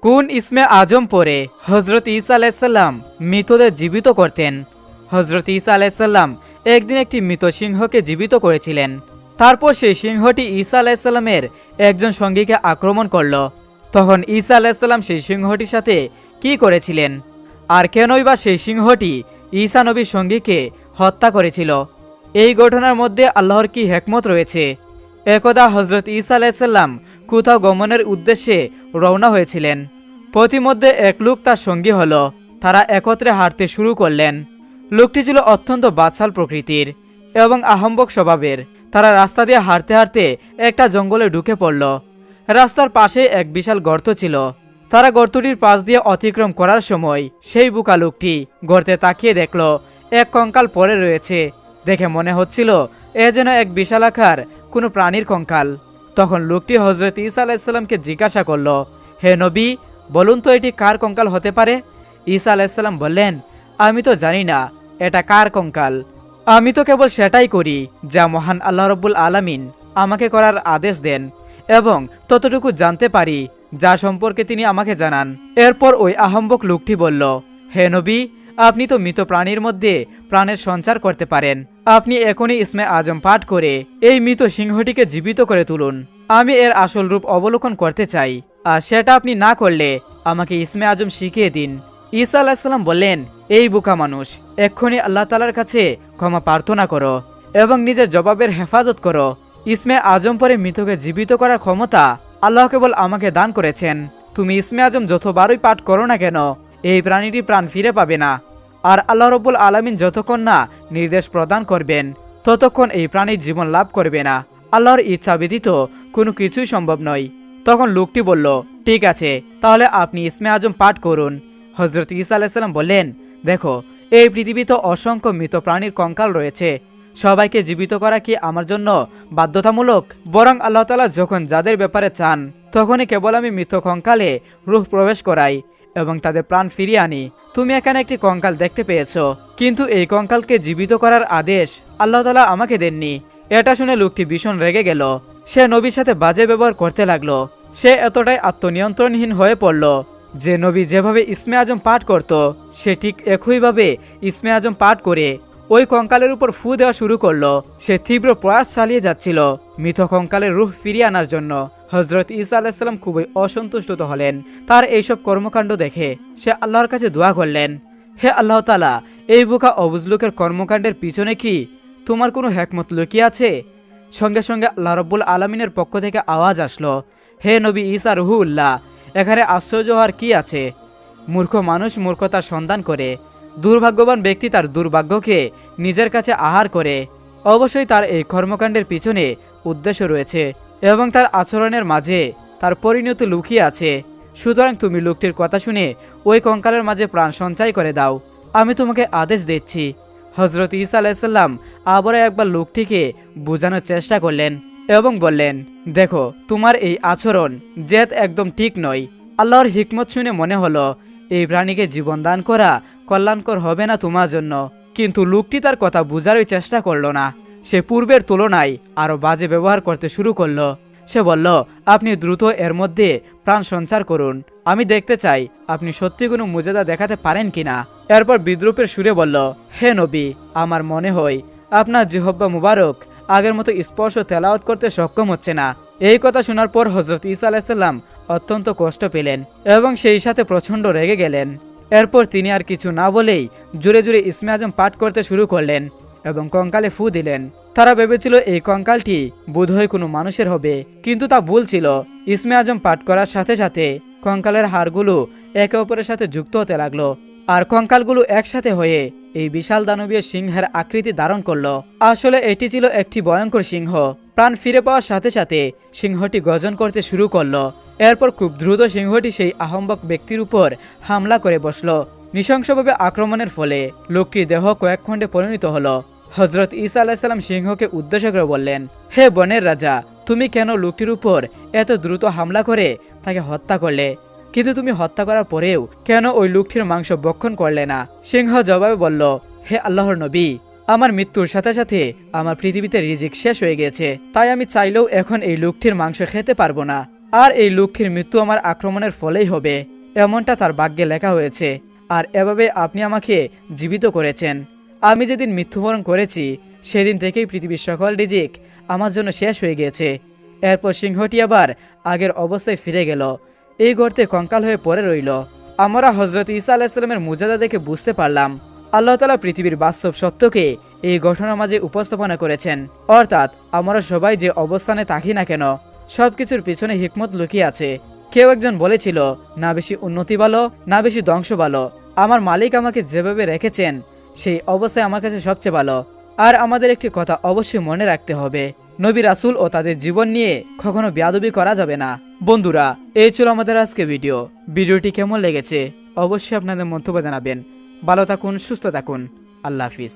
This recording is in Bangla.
কোন ইসমে আজম পরে হজরত ঈসা আলাইসাল্লাম মৃতদের জীবিত করতেন? হজরত ঈসা আলাইসাল্লাম একদিন একটি মৃত সিংহকে জীবিত করেছিলেন। তারপর সেই সিংহটি ঈসা আলাইসাল্লামের একজন সঙ্গীকে আক্রমণ করল। তখন ঈসা আলাইসাল্লাম সেই সিংহটির সাথে কি করেছিলেন, আর কেনই বা সেই সিংহটি ঈসা নবীর সঙ্গীকে হত্যা করেছিল? এই ঘটনার মধ্যে আল্লাহর কি হিকমত রয়েছে? একদা হজরত ঈসা আলাইসাল্লাম কোথাও গমনের উদ্দেশ্যে রওনা হয়েছিলেন। পথিমধ্যে এক লোক তার সঙ্গী হল। তারা একত্রে হাঁটতে শুরু করলেন। লোকটি ছিল অত্যন্ত বাচাল প্রকৃতির এবং আহম্বক স্বভাবের। তারা রাস্তা দিয়ে হাঁটতে হাঁটতে একটা জঙ্গলে ঢুকে পড়ল। রাস্তার পাশে এক বিশাল গর্ত ছিল। তারা গর্তটির পাশ দিয়ে অতিক্রম করার সময় সেই বোকা লোকটি গর্তে তাকিয়ে দেখল এক কঙ্কাল পড়ে রয়েছে। দেখে মনে হচ্ছিল এ যেন এক বিশালাকার কোনো প্রাণীর কঙ্কাল। তখন লোকটি হজরত ঈসা আলাইসাল্লামকে জিজ্ঞাসা করল, হে নবী, বলুন তো এটি কার কঙ্কাল হতে পারে? ঈসা আলাইসাল্লাম বললেন, আমি তো জানি না এটা কার কঙ্কাল। আমি তো কেবল সেটাই করি যা মহান আল্লাহ রব্বুল আলামিন আমাকে করার আদেশ দেন এবং ততটুকু জানতে পারি যা সম্পর্কে তিনি আমাকে জানান। এরপর ওই আহম্বক লোকটি বলল, হে নবী, আপনি তো মৃত প্রাণীর মধ্যে প্রাণের সঞ্চার করতে পারেন। আপনি এখনই ইসমে আজম পাঠ করে এই মৃত সিংহটিকে জীবিত করে তুলুন। আমি এর আসল রূপ অবলোকন করতে চাই, আর সেটা আপনি না করলে আমাকে ইসমে আজম শিখিয়ে দিন। ঈসা আলাইসাল্লাম বললেন, এই বোকা মানুষ, এক্ষুনি আল্লাহ তাআলার কাছে ক্ষমা প্রার্থনা করো এবং নিজের জবাবের হেফাজত করো। ইসমে আজম পরে মৃতকে জীবিত করার ক্ষমতা আল্লাহ কেবল আমাকে দান করেছেন। তুমি ইসমে আজম যতবারই পাঠ করো না কেন, এই প্রাণীটি প্রাণ ফিরে পাবে না। আর আল্লাহ রব্বুল আলামিন যতক্ষণ না নির্দেশ প্রদান করবেন ততক্ষণ এই প্রাণীর জীবন লাভ করবে না। আল্লাহর ইচ্ছা ব্যতীত কোনো কিছুই সম্ভব নয়। তখন লোকটি বলল, ঠিক আছে, তাহলে আপনি ইসমে আজম পাঠ করুন। হজরত ঈসা আলাইসাল্লাম বললেন, দেখো, এই পৃথিবীতে অসংখ্য মৃত প্রাণীর কঙ্কাল রয়েছে। সবাইকে জীবিত করা কি আমার জন্য বাধ্যতামূলক? বরং আল্লাহ তাআলা যখন যাদের ব্যাপারে চান তখনই কেবল আমি মৃত কঙ্কালে রূহ প্রবেশ করাই এবং তাদের প্রাণ ফিরিয়ে আনি। তুমি এখানে একটি কঙ্কাল দেখতে পেয়েছ, কিন্তু এই কঙ্কালকে জীবিত করার আদেশ আল্লাহ তাআলা আমাকে দেননি। এটা শুনে লোকটি ভীষণ রেগে গেল। সে নবীর সাথে বাজে ব্যবহার করতে লাগলো। সে এতটাই আত্মনিয়ন্ত্রণহীন হয়ে পড়ল যে নবী যেভাবে ইসমে আজম পাঠ করত সে ঠিক একইভাবে ইসমে আজম পাঠ করে ওই কঙ্কালের উপর ফু দেওয়া শুরু করলো। সে তীব্র প্রয়াস চালিয়ে যাচ্ছিল মৃত কঙ্কালের রূহ ফিরিয়ে আনার জন্য। হজরত ঈসা আলাইসাল্লাম খুবই অসন্তুষ্ট হলেন তার এইসব কর্মকাণ্ড দেখে। সে আল্লাহর কাছে দোয়া করলেন, হে আল্লাহ তাআলা, এই বোকা অবুঝ লোকের কর্মকাণ্ডের পিছনে কি তোমার কোনো হিকমত লুকিয়ে আছে? সঙ্গে সঙ্গে আল্লাহ রব্বুল আলামিনের পক্ষ থেকে আওয়াজ আসলো, হে নবী ঈসা রুহুল্লাহ, এখানে আশ্চর্য হওয়ার কি আছে? মূর্খ মানুষ মূর্খতার সন্ধান করে, দুর্ভাগ্যবান ব্যক্তি তার দুর্ভাগ্যকে নিজের কাছে আহার করে। অবশ্যই তার এই কর্মকাণ্ডের পিছনে উদ্দেশ্য রয়েছে এবং তার আচরণের মাঝে তার পরিণতি লুকিয়ে আছে। সুতরাং তুমি লোকটির কথা শুনে ওই কঙ্কালের মাঝে প্রাণ সঞ্চয় করে দাও। আমি তোমাকে আদেশ দিচ্ছি। হজরত ঈসা আলাইসাল্লাম আবারও একবার লোকটিকে বোঝানোর চেষ্টা করলেন এবং বললেন, দেখো, তোমার এই আচরণ জেদ একদম ঠিক নয়। আল্লাহর হিকমত শুনে মনে হলো এই প্রাণীকে জীবন দান করা কল্যাণকর হবে না তোমার জন্য। কিন্তু লোকটি তার কথা বোঝারই চেষ্টা করলো না। সে পূর্বের তুলনায় আরো বাজে ব্যবহার করতে শুরু করলো। সে বলল, আপনি দ্রুত এর মধ্যে প্রাণ সঞ্চার করুন। আমি দেখতে চাই আপনি সত্যি কোনো মুজেজা দেখাতে পারেন কিনা। এরপর বিদ্রুপের সুরে বলল, হে নবী, আমার মনে হয় আপনার জিহ্বা মুবারক আগের মতো স্পর্শ তেলাওয়াত করতে সক্ষম হচ্ছে না। এই কথা শোনার পর হজরত ঈসা আলাইসাল্লাম অত্যন্ত কষ্ট পেলেন এবং সেই সাথে প্রচণ্ড রেগে গেলেন। এরপর তিনি আর কিছু না বলেই জোরে জোরে ইসমে আজম পাঠ করতে শুরু করলেন এবং কঙ্কালে ফু দিলেন। তারা ভেবেছিল এই কঙ্কালটি বোধহয় কোনো মানুষের হবে, কিন্তু তা ভুল ছিল। ইসমে আজম পাঠ করার সাথে সাথে কঙ্কালের হাড়গুলো একে অপরের সাথে যুক্ত হতে লাগলো আর কঙ্কালগুলো একসাথে হয়ে এই বিশাল দানবীয় সিংহের আকৃতি ধারণ করলো। আসলে এটি ছিল একটি ভয়ঙ্কর সিংহ। প্রাণ ফিরে পাওয়ার সাথে সাথে সিংহটি গর্জন করতে শুরু করলো। এরপর খুব দ্রুত সিংহটি সেই আহম্বক ব্যক্তির উপর হামলা করে বসলো। নৃশংসভাবে আক্রমণের ফলে লোকটির দেহ কয়েক খণ্ডে পরিণত হলো। হজরত ঈসা আলাইসাল্লাম সিংহকে উদ্দেশ্য করে বললেন, হে বনের রাজা, তুমি কেন লোকটির উপর এত দ্রুত হামলা করে তাকে হত্যা করলে? কিন্তু তুমি হত্যা করার পরেও কেন ওই লোকটির মাংস ভক্ষণ করলে না? সিংহ জবাবে বলল, হে আল্লাহর নবী, আমার মৃত্যুর সাথে সাথে আমার পৃথিবীতে রিজিক শেষ হয়ে গেছে, তাই আমি চাইলেও এখন এই লোকটির মাংস খেতে পারবো না। আর এই লক্ষ্মীর মৃত্যু আমার আক্রমণের ফলেই হবে, এমনটা তার ভাগ্যে লেখা হয়েছে। আর এভাবে আপনি আমাকে জীবিত করেছেন। আমি যেদিন মৃত্যুবরণ করেছি সেদিন থেকেই পৃথিবীর সকল রিজিক আমার জন্য শেষ হয়ে গিয়েছে। এরপর সিংহটি আবার আগের অবস্থায় ফিরে গেল, এই গর্তে কঙ্কাল হয়ে পড়ে রইল। আমরা হজরত ঈসা আলাইসাল্লামের মুজাদা দেখে বুঝতে পারলাম আল্লাহ তাআলা পৃথিবীর বাস্তব সত্যকে এই ঘটনার মাঝে উপস্থাপনা করেছেন। অর্থাৎ আমরা সবাই যে অবস্থানে থাকি না কেন, সবকিছুর পিছনে হিকমত লুকিয়ে আছে। কেউ একজন বলেছিল, না বেশি উন্নতি ভালো, না বেশি ধ্বংস ভালো, আমার মালিক আমাকে যেভাবে রেখেছেন সেই অবস্থায় আমার কাছে সবচেয়ে ভালো। আর আমাদের একটি কথা অবশ্যই মনে রাখতে হবে, নবী রাসূল ও তাদের জীবন নিয়ে কখনো বেয়াদবি করা যাবে না। বন্ধুরা, এই ছিল আমাদের আজকে ভিডিওটি কেমন লেগেছে অবশ্যই আপনাদের মন্তব্য জানাবেন। ভালো থাকুন, সুস্থ থাকুন, আল্লাহ হাফিজ।